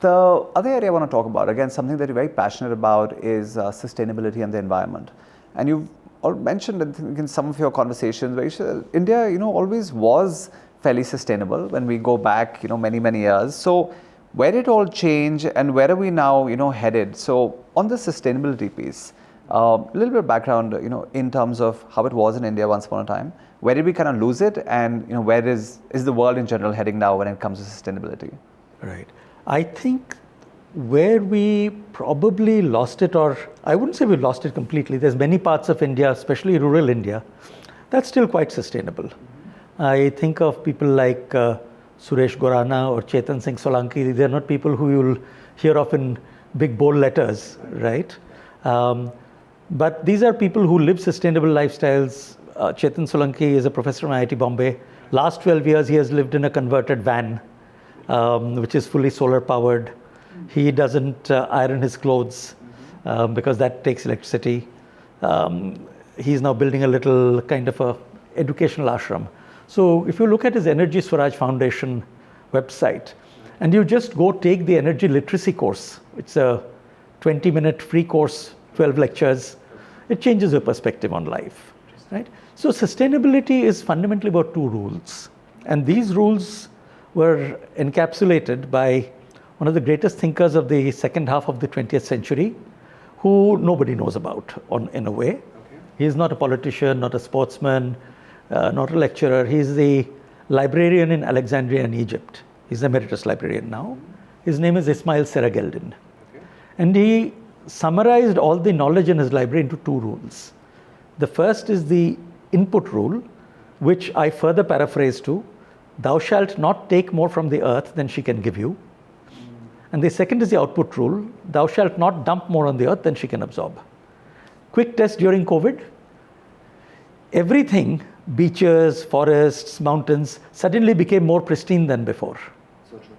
The other area I want to talk about, again, something that you're very passionate about is sustainability and the environment. And you've mentioned, I think, in some of your conversations, where you said India, always was fairly sustainable when we go back, many, many years. So where did it all change and where are we now, headed? So on the sustainability piece, a little bit of background, in terms of how it was in India once upon a time. Where did we kind of lose it, and where is the world in general heading now when it comes to sustainability? Right. I think where we probably lost it, or I wouldn't say we lost it completely. There's many parts of India, especially rural India, that's still quite sustainable. I think of people like Suresh Gorana or Chetan Singh Solanki. They're not people who you'll hear of in big bold letters, right? But these are people who live sustainable lifestyles. Chetan Solanki is a professor from IIT Bombay. Last 12 years, he has lived in a converted van, which is fully solar powered. He doesn't iron his clothes because that takes electricity. He's now building a little kind of a educational ashram. So if you look at his Energy Swaraj Foundation website, and you just go take the energy literacy course, it's a 20-minute free course, 12 lectures, it changes your perspective on life, right? So sustainability is fundamentally about two rules. And these rules were encapsulated by one of the greatest thinkers of the second half of the 20th century, who nobody knows about in a way. Okay. He's not a politician, not a sportsman, not a lecturer. He's the librarian in Alexandria in Egypt. He's an emeritus librarian now. His name is Ismail Serageldin. Okay. And he summarized all the knowledge in his library into two rules. The first is the input rule, which I further paraphrase to, thou shalt not take more from the earth than she can give you. And the second is the output rule, thou shalt not dump more on the earth than she can absorb. Quick test during COVID, everything, beaches, forests, mountains, suddenly became more pristine than before. So true.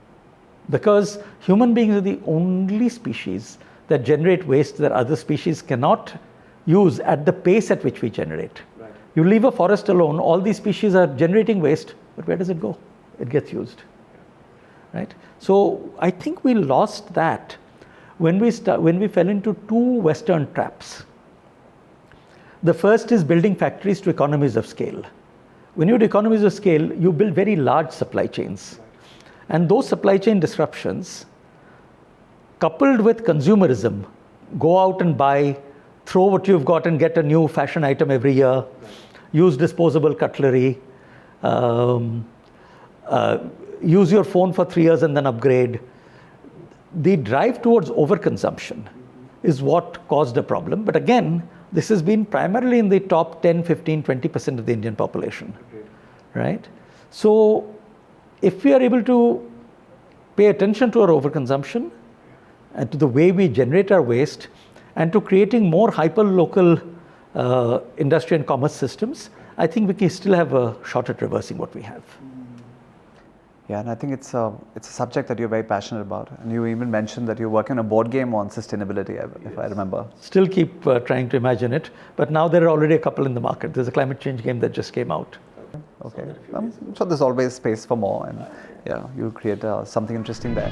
Because human beings are the only species that generate waste that other species cannot use at the pace at which we generate. Right. You leave a forest alone, all these species are generating waste, but where does it go? It gets used. Right? So I think we lost that when we fell into two Western traps. The first is building factories to economies of scale. When you do economies of scale, you build very large supply chains. And those supply chain disruptions, coupled with consumerism, go out and buy, throw what you've got and get a new fashion item every year, use disposable cutlery, use your phone for 3 years and then upgrade. The drive towards overconsumption is what caused a problem. But again, this has been primarily in the top 10, 15, 20% of the Indian population, right? So if we are able to pay attention to our overconsumption and to the way we generate our waste and to creating more hyper-local industry and commerce systems, I think we can still have a shot at reversing what we have. Yeah, and I think it's a subject that you're very passionate about. And you even mentioned that you're working on a board game on sustainability, if I remember. Still keep trying to imagine it, but now there are already a couple in the market. There's a climate change game that just came out. Okay. I'm sure there's always space for more, and yeah, you'll create something interesting there.